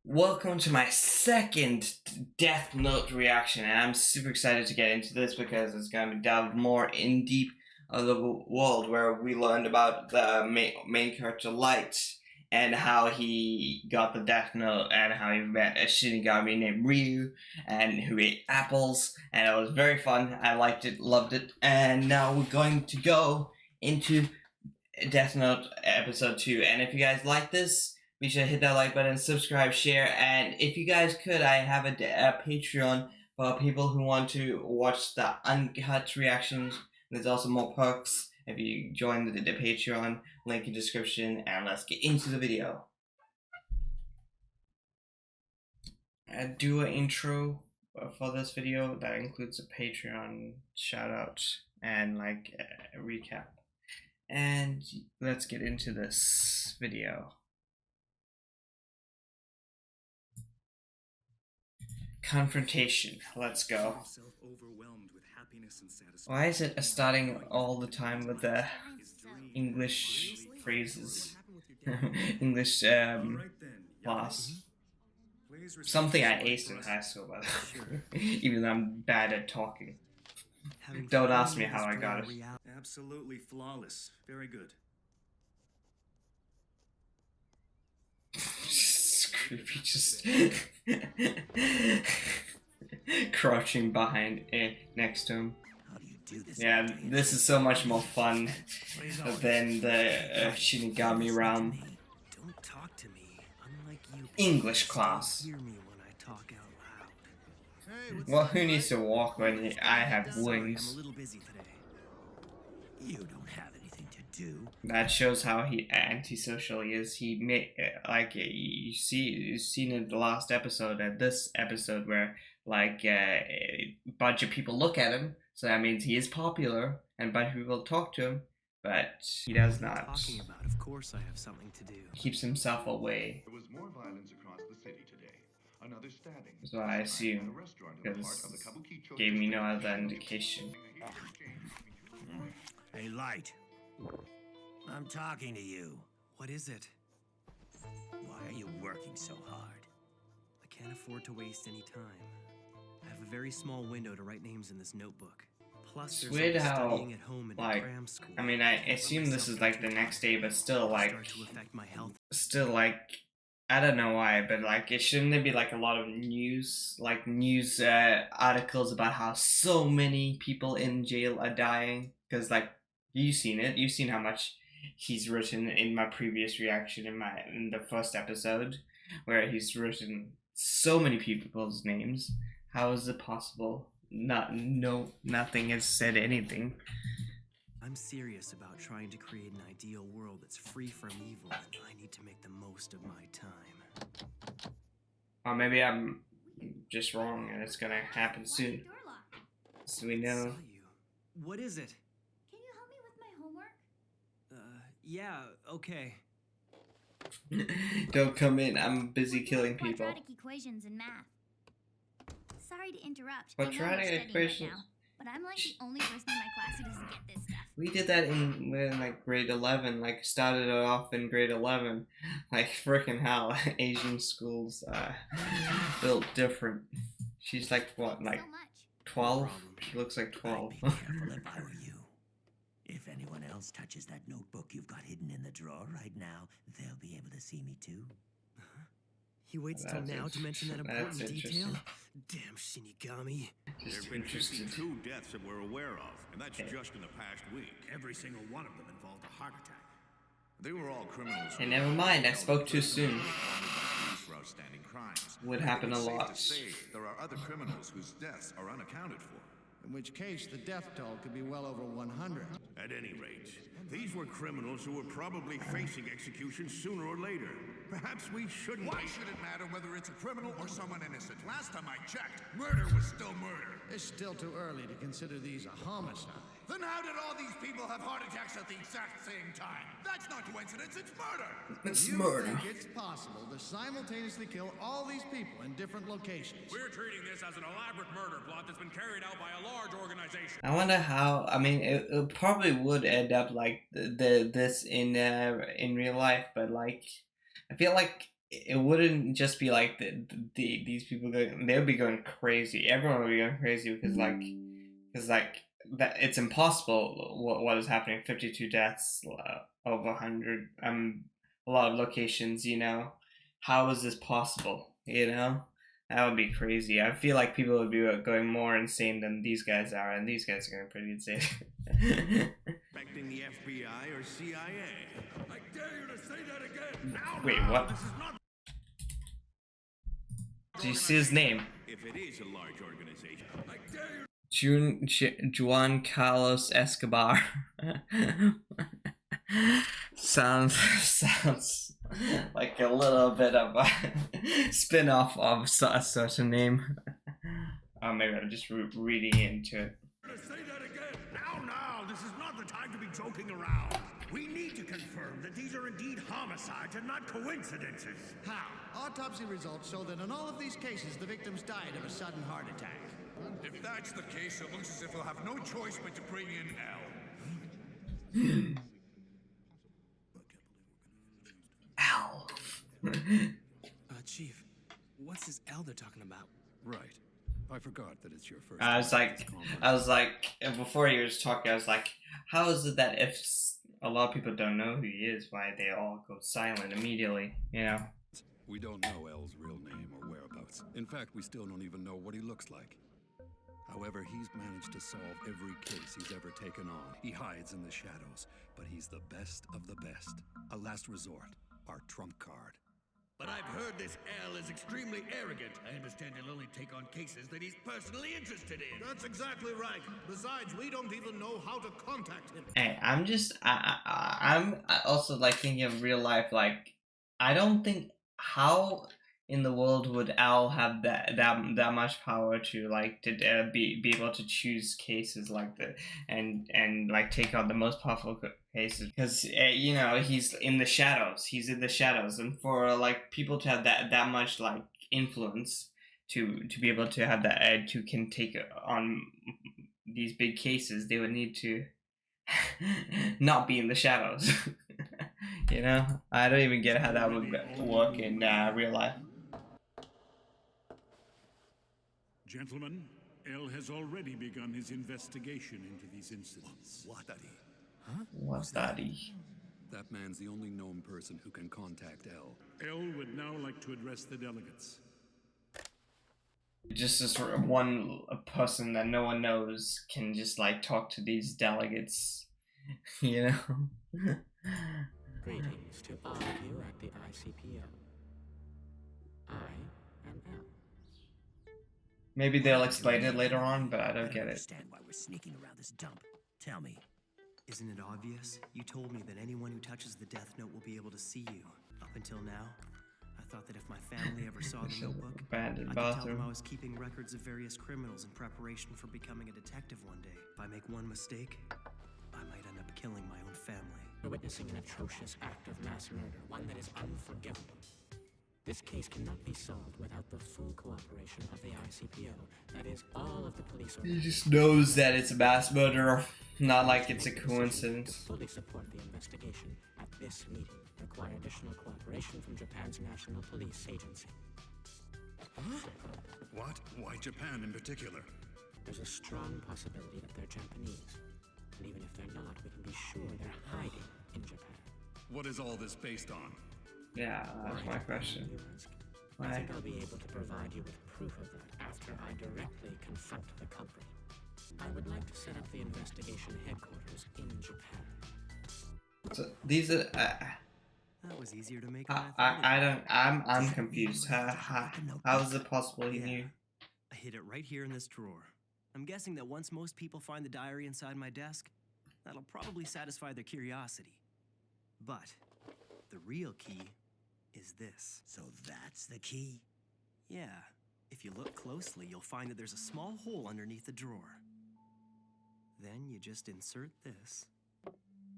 Welcome to my second Death Note reaction, and I'm super excited to get into this because it's going to delve more in deep of the world where we learned about the main character Light and how he got the Death Note and how he met a Shinigami named Ryu and who ate apples, and it was very fun. I liked it, loved it, and now we're going to go into Death Note episode 2. And if you guys like this, be sure to hit that like button, subscribe, share, and if you guys could, I have a Patreon for people who want to watch the uncut reactions. There's also more perks if you join the Patreon, link in description, and let's get into the video. I do an intro for this video that includes a Patreon shout out and like a recap. And let's get into this video. Confrontation. Let's go. Why is it starting all the time with the English phrases? English class. Something I aced in high school, by the way. Even though I'm bad at talking. Don't ask me how I got it. Absolutely flawless. Very good. Creepy, just crouching behind next to him. Yeah, this is so much more fun than the Shinigami realm. English class. Well, who needs to walk when I have wings? You don't have anything to do. That shows how antisocial he is. He made like you've seen in the last episode and this episode where like a bunch of people look at him, so that means he is popular and a bunch of people talk to him, but he does not. Of course, I have something to do. He keeps himself away. There was more violence across the city today. Another stabbing. That's what I assume, because gave me no other indication. Hey, Light. I'm talking to you. What is it? Why are you working so hard? I can't afford to waste any time. I have a very small window to write names in this notebook. Plus, It's weird how, studying at home in like, cram school. I mean, I assume this is like the next day, but still, like, I don't know why, but like, it shouldn't there be like a lot of news articles about how so many people in jail are dying? Because like, you've seen how much he's written in my previous reaction in the first episode, where he's written so many people's names. How is it possible? Nothing has said anything. I'm serious about trying to create an ideal world that's free from evil, and I need to make the most of my time. Or maybe I'm just wrong and it's gonna happen soon. So we know. What is it? Can you help me with my homework? Yeah, okay. Don't come in, I'm busy killing people. Quadratic equations in math. Sorry to interrupt. Quadratic equations? Right now, but I'm like the only person in my class who doesn't get this stuff. We did that in like grade 11, like started it off in grade 11. Like frickin' hell, Asian schools built different. She's like what, like 12? She looks like 12. I'd be careful if I were you. If anyone else touches that notebook you've got hidden in the drawer right now, they'll be able to see me too. He waits till now to mention that important detail? Damn Shinigami. Just There have been interested. 52 deaths that we're aware of, and that's Okay. just in the past week. Every single one of them involved a heart attack. They were all criminals. Hey, never mind, I spoke too soon. For outstanding crimes. Would happen a It's safe lot. to say there are other criminals whose deaths are unaccounted for. In which case, the death toll could be well over 100. At any rate, these were criminals who were probably facing execution sooner or later. Perhaps we shouldn't. Why should it matter whether it's a criminal or someone innocent? Last time I checked, murder was still murder. It's still too early to consider these a homicide. Then how did all these people have heart attacks at the exact same time? That's not coincidence, it's murder! It's You murder. think it's possible to simultaneously kill all these people in different locations? We're treating this as an elaborate murder plot that's been carried out by a large organization. I wonder how. I mean, it probably would end up like this in real life, but like, I feel like it wouldn't just be like these people going, they would be going crazy. Everyone would be going crazy because like that it's impossible what is happening. 52 deaths, over 100, a lot of locations. How is this possible? That would be crazy. I feel like people would be going more insane than these guys are, and these guys are going pretty insane. Expecting the FBI or CIA? I dare you to say that again! Now, Wait, now, what? This is not Do you see his name? if it is a large organization. I dare you Juan Carlos Escobar. sounds like a little bit of a spin-off of a certain name. Maybe I'm just reading into it. to say that again! Now, this is not the time to be joking around. We need to confirm that these are indeed homicides and not coincidences. How? Autopsy results show that in all of these cases, the victims died of a sudden heart attack. If that's the case, it looks as if we'll have no choice but to bring in L. Ow. Chief, what's this L they're talking about? Right. I forgot that it's your first. I was like, before he was talking, I was like, how is it that if a lot of people don't know who he is, why they all go silent immediately? We don't know L's real name or whereabouts. In fact, we still don't even know what he looks like. However, he's managed to solve every case he's ever taken on. He hides in the shadows, but he's the best of the best. A last resort, our trump card. But I've heard this L is extremely arrogant. I understand he'll only take on cases that he's personally interested in. That's exactly right. Besides, we don't even know how to contact him. Hey, I'm also like thinking of real life. Like, I don't think how in the world would Al have that much power to be able to choose cases like that and like take on the most powerful cases, because he's in the shadows. He's in the shadows, and for like people to have that much like influence to be able to have that to can take on these big cases, they would need to not be in the shadows. I don't even get how that would work in real life. Gentlemen, L has already begun his investigation into these incidents. What? What's that? That man's the only known person who can contact L. L would now like to address the delegates. Just as one person that no one knows can just like talk to these delegates, Greetings to all of you at the ICPO. I am L. Maybe they'll explain it later on, but I don't get it. Understand why we're sneaking around this dump. Tell me. Isn't it obvious? You told me that anyone who touches the Death Note will be able to see you. Up until now, I thought that if my family ever saw the notebook, I could tell them I was keeping records of various criminals in preparation for becoming a detective one day. If I make one mistake, I might end up killing my own family. You're witnessing an atrocious act of mass murder, one that is unforgivable. This case cannot be solved without the full cooperation of the ICPO. That is, all of the police. He just knows that it's a mass murder, not like it's a coincidence. Fully support the investigation at this meeting. Require additional cooperation from Japan's National Police Agency. What? Why Japan in particular? There's a strong possibility that they're Japanese. And even if they're not, we can be sure they're hiding in Japan. What is all this based on? Yeah, that's my question. I think I'll be able to provide you with proof of that after I directly confront the culprit. I would like to set up the investigation headquarters in Japan. So these are. That was easier to make than I thought. I'm confused. How is it possible he knew? I hid it right here in this drawer. I'm guessing that once most people find the diary inside my desk, that'll probably satisfy their curiosity. But the real key is this. So that's the key? Yeah. If you look closely, you'll find that there's a small hole underneath the drawer. Then you just insert this.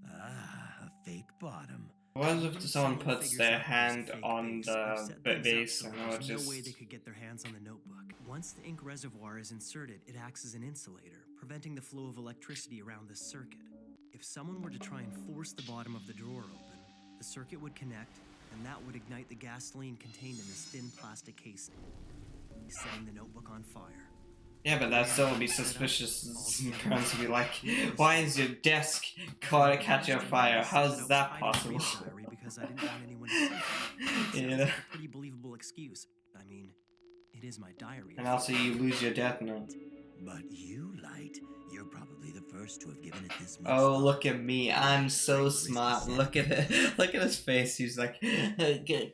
Ah, a fake bottom. What if someone puts their hand on the base and it'll just... No way they could get their hands on the notebook. Once the ink reservoir is inserted, it acts as an insulator, preventing the flow of electricity around this circuit. If someone were to try and force the bottom of the drawer open, the circuit would connect, and that would ignite the gasoline contained in this thin plastic casing, setting the notebook on fire. Yeah, but that still would be suspicious. Parents would be like, why is your desk caught catching on fire? How's that possible? Because I didn't want anyone to see it. Yeah. A pretty believable excuse. I mean, it is my diary. And also you lose your death note. But you, Light, you're probably the first to have given it this much. Oh, look at me. I'm so smart. Look at it. Look at his face. He's like,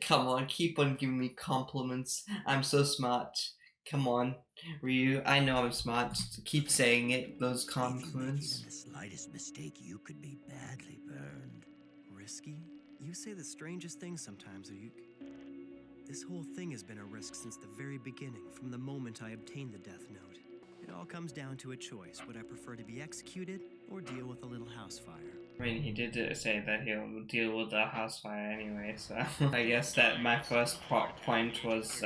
come on, keep on giving me compliments. I'm so smart. Come on, Ryu. I know I'm smart. Keep saying it. Those compliments. If you make even the slightest mistake, you could be badly burned. Risky? You say the strangest things sometimes, Ryuk. This whole thing has been a risk since the very beginning, from the moment I obtained the death note. It all comes down to a choice. Would I prefer to be executed or deal with a little house fire? I mean, he did say that he'll deal with the house fire anyway, so I guess that my first point was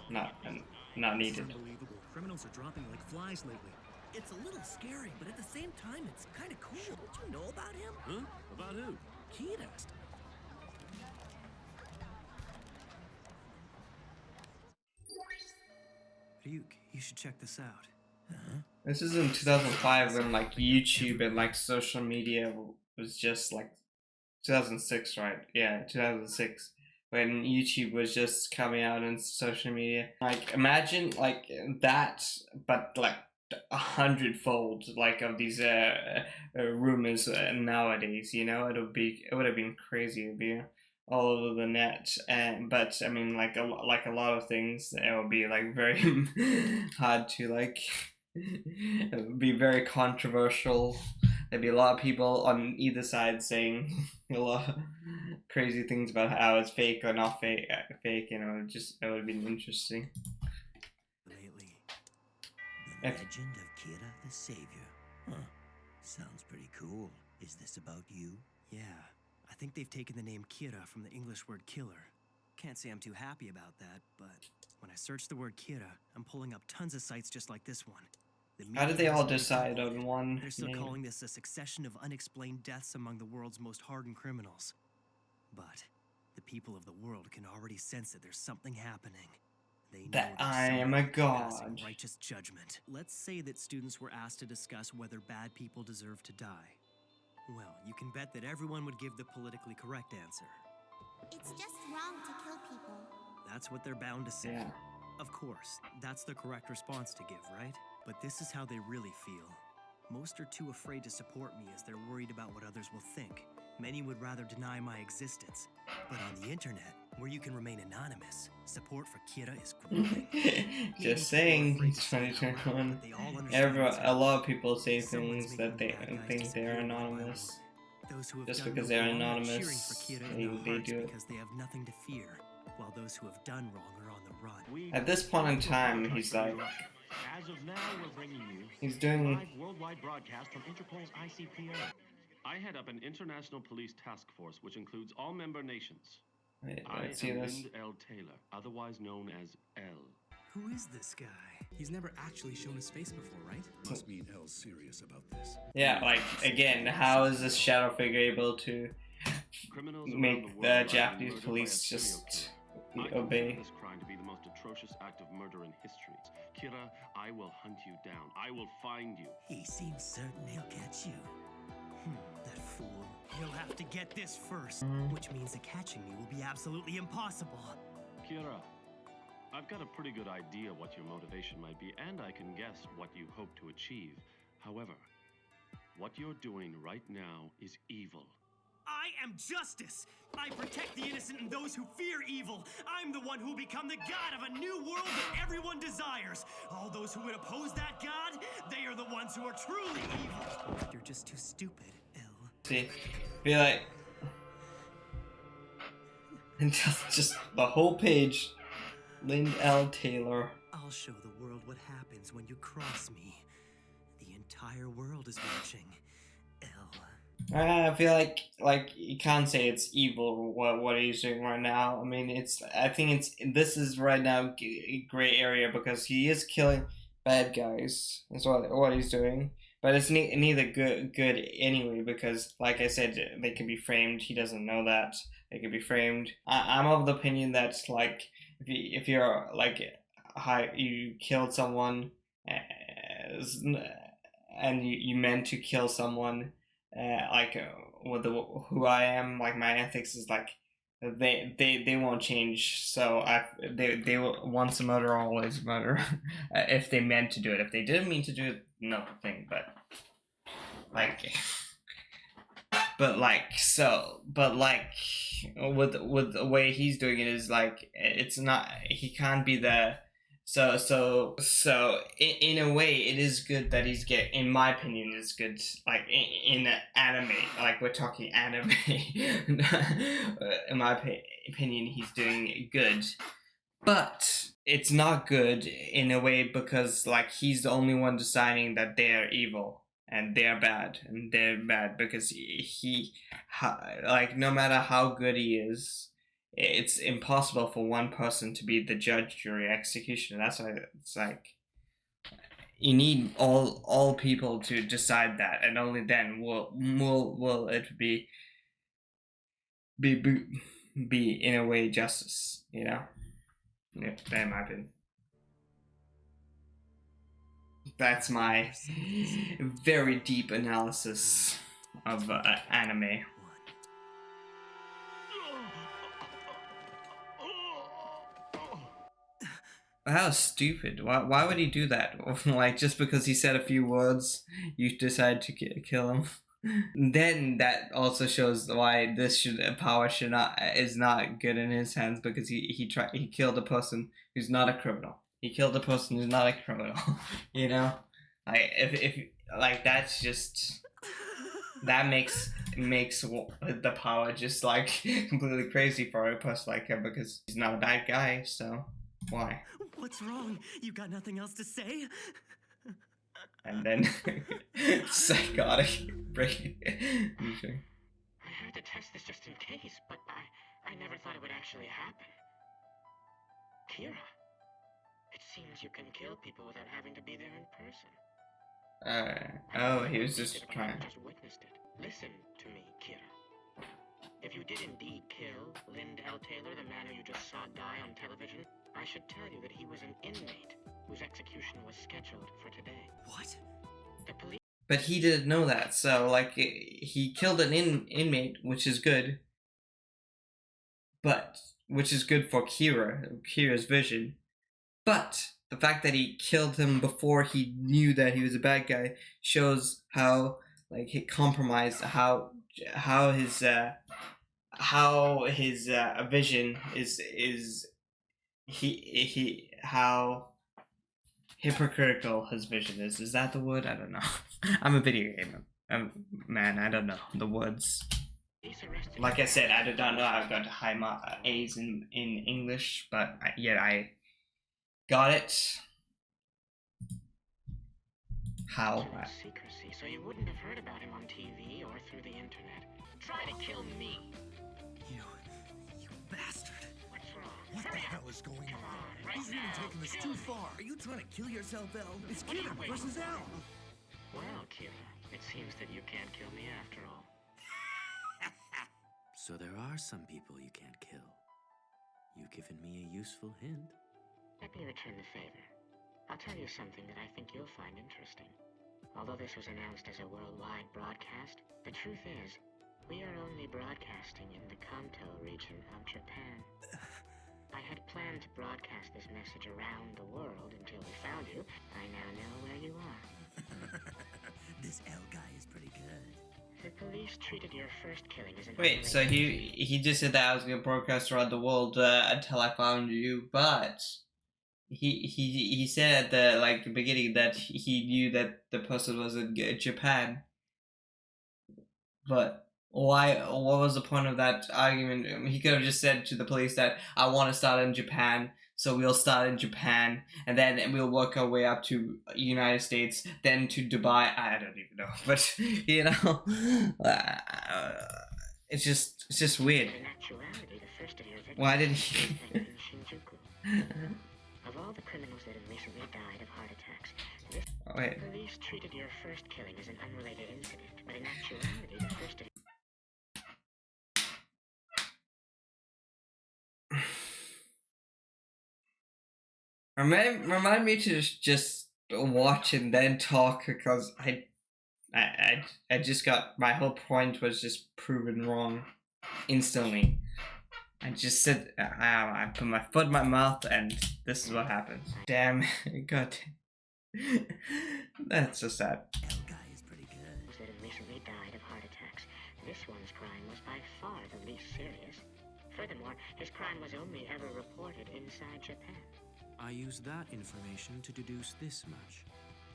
not needed. Unbelievable. Criminals are dropping like flies lately. It's a little scary, but at the same time, it's kind of cool. Don't you know about him? Huh? About who? Kira. Ryuk, you should check this out. This is in 2005 when like YouTube and like social media was just like 2006, right? Yeah, 2006 when YouTube was just coming out on social media. Like imagine like that, but like 100-fold like of these rumors nowadays. You know, it would have been crazy. It'd be all over the net, but I mean like a lot of things, it would be like very hard to like. It would be very controversial. There'd be a lot of people on either side saying a lot of crazy things about how it's fake or not fake. You know, it would have been interesting. Lately, the legend of Kira the Savior. Huh. Sounds pretty cool. Is this about you? Yeah, I think they've taken the name Kira from the English word killer. Can't say I'm too happy about that, but when I search the word Kira, I'm pulling up tons of sites just like this one. How did they all decide on one They're still name? calling this a succession of unexplained deaths among the world's most hardened criminals. But the people of the world can already sense that there's something happening. They know That I am a god. Righteous judgment. Let's say that students were asked to discuss whether bad people deserve to die. Well, you can bet that everyone would give the politically correct answer. It's just wrong to kill people. That's what they're bound to say. Yeah. Of course, that's the correct response to give, right? But this is how they really feel. Most are too afraid to support me as they're worried about what others will think. Many would rather deny my existence. But on the internet, where you can remain anonymous, support for Kira is growing. Just saying, it's 2021. A lot of people say things that they think they're anonymous. Those who have Just done because no they're wrong are anonymous, cheering for Kira in their they hearts do it. because they have nothing to fear, while those who have done wrong are on the run. At this point in time, he's like, As of now, we're bringing you he's doing. live worldwide broadcast from Interpol's ICPO. I head up an international police task force which includes all member nations. Wait, I let's see am this. Lind L. Taylor, otherwise known as L. Who is this guy? He's never actually shown his face before, right? Must mean L's serious about this. Yeah, like again, how is this shadow figure able to make the Japanese police just obey? This crime to be the most atrocious act of murder in history. Kira, I will hunt you down. I will find you. He seems certain he'll catch you. That fool. He'll have to get this first, which means that catching me will be absolutely impossible. Kira, I've got a pretty good idea what your motivation might be, and I can guess what you hope to achieve. However, what you're doing right now is evil. I am justice! I protect the innocent and those who fear evil. I'm the one who will become the god of a new world that everyone desires. All those who would oppose that god, they are the ones who are truly evil. You're just too stupid, L. See, be like, and just the whole page, Lind L. Taylor. I'll show the world what happens when you cross me. The entire world is watching, L. I feel like you can't say it's evil what he's doing right now. I mean, I think this is right now a gray area because he is killing bad guys. That's what he's doing. but it's neither good anyway, because like I said, they can be framed. He doesn't know that they can be framed. I'm of the opinion that like if you're like you killed someone and you meant to kill someone, with who I am, like my ethics is like they won't change. So they will, once a murder, always a murder. If they meant to do it. If they didn't mean to do it, another thing. But with the way he's doing it is like it's not, he can't be the so in a way it is good that he's in my opinion it's good, like in anime, like we're talking anime. In my opinion he's doing good, but it's not good in a way because like he's the only one deciding that they're evil and they're bad because he like no matter how good he is, it's impossible for one person to be the judge, jury, executioner. That's why it's like you need all people to decide that, and only then will it be in a way justice, you know? Yeah, that might be. That's my very deep analysis of anime. That was stupid. Why would he do that? Like, just because he said a few words, you decide to kill him? Then that also shows why power is not good in his hands, because he killed a person who's not a criminal. He killed a person who's not a criminal. You know, like if like that's just that makes the power just like completely crazy for a person like him, because he's not a bad guy. So why? What's wrong? You got nothing else to say? And then psychotic break. I had to test this just in case, but I never thought it would actually happen. Kira, it seems you can kill people without having to be there in person. Oh, he was just trying. I just witnessed it. Listen to me, Kira. If you did indeed kill Lind L. Taylor, the man who you just saw die on television, I should tell you that he was an inmate whose execution was scheduled for today. What? The police. But he didn't know that, so like he killed an inmate, which is good. But which is good for Kira's vision. But the fact that he killed him before he knew that he was a bad guy shows how like he compromised, how his vision is how hypocritical his vision is. Is that the word? I don't know. I'm a video gamer. Man, I don't know the words. Like I said, I do not know. I've got high A's in English, but yet I got it. How? Secrecy, so you wouldn't have heard about him on TV or through the internet. Try to kill me. You bastard. What's wrong? What the hell is going on? He's really taking this too far. Are you trying to kill yourself, Elle? It's Kira versus Elle. Well, Kira, it seems that you can't kill me after all. So there are some people you can't kill. You've given me a useful hint. Let me return the favor. I'll tell you something that I think you'll find interesting. Although this was announced as a worldwide broadcast, the truth is, we are only broadcasting in the Kanto region of Japan. I had planned to broadcast this message around the world until we found you. I now know where you are. This L guy is pretty good. The police treated your first killing as an Wait, so he just said that I was gonna broadcast around the world until I found you, but he said at the beginning that he knew that the person was in Japan. But why? What was the point of that argument? I mean, he could have just said to the police that I want to start in Japan, so we'll start in Japan, and then we'll work our way up to United States, then to Dubai. I don't even know, but you know, it's just weird. Why did he? Of all the criminals that have recently died of heart attacks, this wait. Police treated your first killing as an unrelated incident, but in actuality, the first of... Remind me to just watch and then talk, because I just got, my whole point was just proven wrong instantly. I just said, I put my foot in my mouth and this is what happens. Damn, god. That's so sad. that have recently died of heart attacks. This one's crime was by far the least serious. Furthermore, his crime was only ever reported inside Japan. I use that information to deduce this much.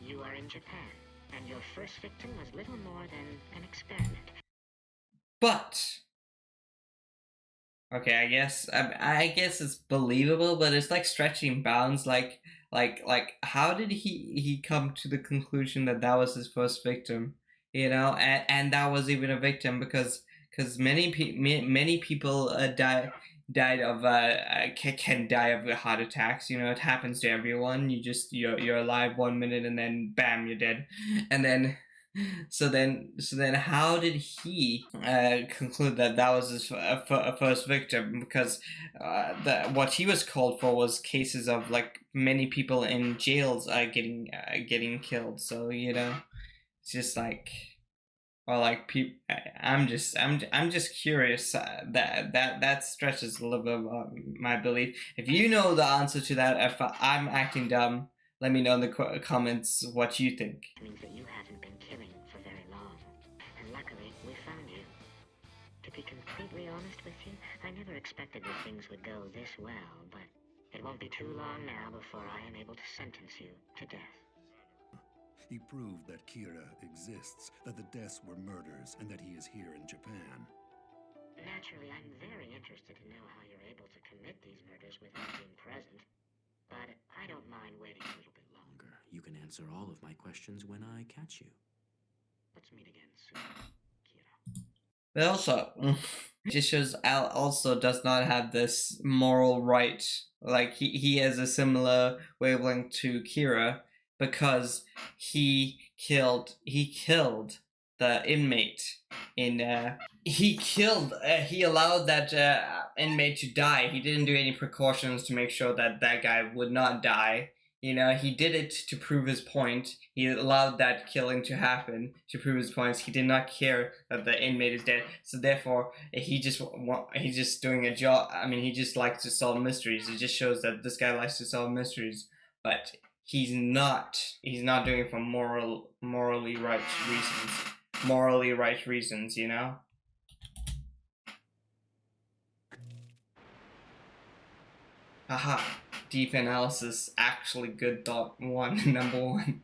You are in Japan, and your first victim was little more than an experiment. But okay, I guess it's believable, but it's like stretching bounds. Like how did he come to the conclusion that that was his first victim? You know, and that was even a victim because many people died of can die of heart attacks. You know, it happens to everyone. You're alive 1 minute and then bam, you're dead, and then. So then, how did he conclude that that was his first victim? Because what he was called for was cases of like many people in jails getting killed. So you know, it's just like, or like people. I'm just curious. That stretches a little bit of my belief. If you know the answer to that, if I'm acting dumb, let me know in the comments what you think. It means that you haven't been killing for very long. And luckily, we found you. To be completely honest with you, I never expected that things would go this well, but it won't be too long now before I am able to sentence you to death. He proved that Kira exists, that the deaths were murders, and that he is here in Japan. Naturally, I'm very interested to know how you're able to commit these murders without being present. But I don't mind waiting a little bit longer. You can answer all of my questions when I catch you. Let's meet again soon, Kira. But also, it just shows Al also does not have this moral right. Like he has a similar wavelength to Kira because he killed the inmate in he allowed that inmate to die. He didn't do any precautions to make sure that that guy would not die. You know, he did it to prove his point. He allowed that killing to happen to prove his points. He did not care that the inmate is dead. So therefore, he's just doing a job. I mean, he just likes to solve mysteries. It just shows that this guy likes to solve mysteries. But he's not doing it for morally right reasons, you know? Haha. Deep analysis, actually good thought number one.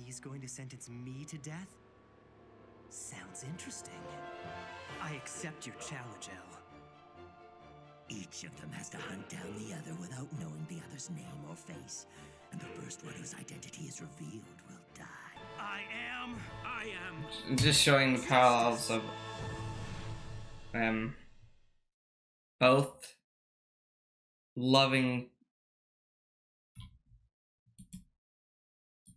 He's going to sentence me to death? Sounds interesting. I accept your challenge, El. Each of them has to hunt down the other without knowing the other's name or face. And the first one whose identity is revealed will die. I am. Just showing the parallels of both loving.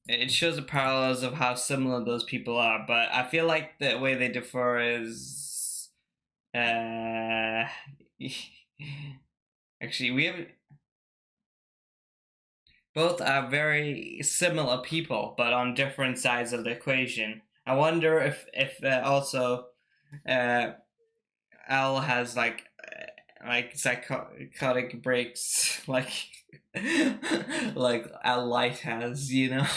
It shows the parallels of how similar those people are, but I feel like the way they differ is actually we have both are very similar people, but on different sides of the equation. I wonder if also Al has like psychotic breaks like Al Light has, you know.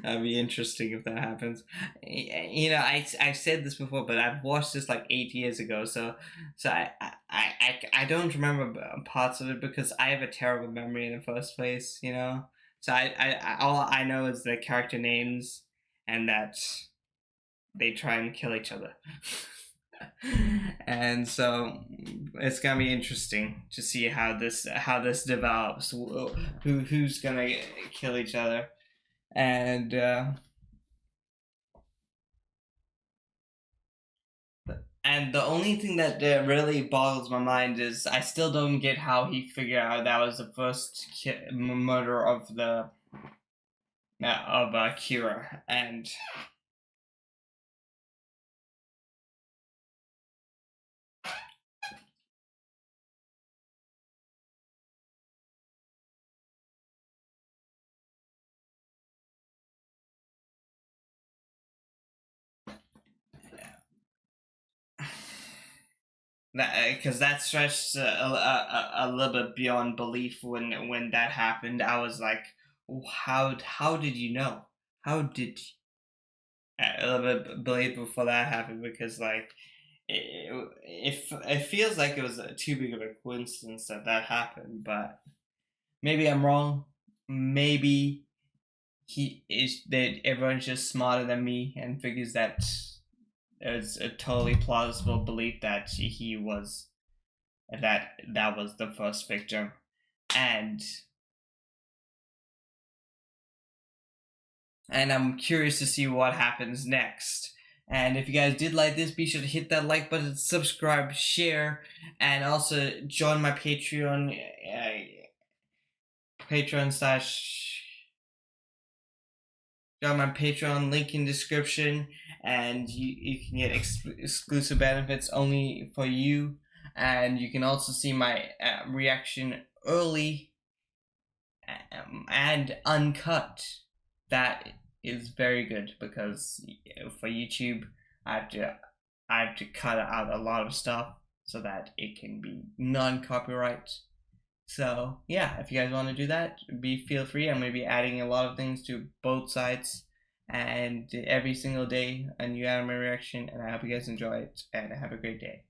That'd be interesting if that happens. You know, I've said this before, but I've watched this like 8 years ago, so I don't remember parts of it because I have a terrible memory in the first place, you know. So I all I know is the character names and that they try and kill each other. And so it's gonna be interesting to see how this develops. Who's gonna kill each other, and And the only thing that really boggles my mind is I still don't get how he figured out that was the first murder of Kira. And because that stretched a little bit beyond belief when that happened. I was like, how did you know? How did you? A little bit believe before that happened, because like it feels like it was too big of a coincidence that happened. But maybe I'm wrong. Maybe that everyone's just smarter than me and figures that it's a totally plausible belief that he was that was the first victim. And I'm curious to see what happens next. And if you guys did like this, be sure to hit that like button, subscribe, share, and also join my Patreon. Join my Patreon, link in description, and you can get exclusive benefits only for you. And you can also see my reaction early and uncut. That is very good, because for YouTube I have to cut out a lot of stuff so that it can be non-copyright. So yeah, if you guys want to do that, feel free. I'm going to be adding a lot of things to both sites, and every single day a new anime reaction, and I hope you guys enjoy it, and have a great day.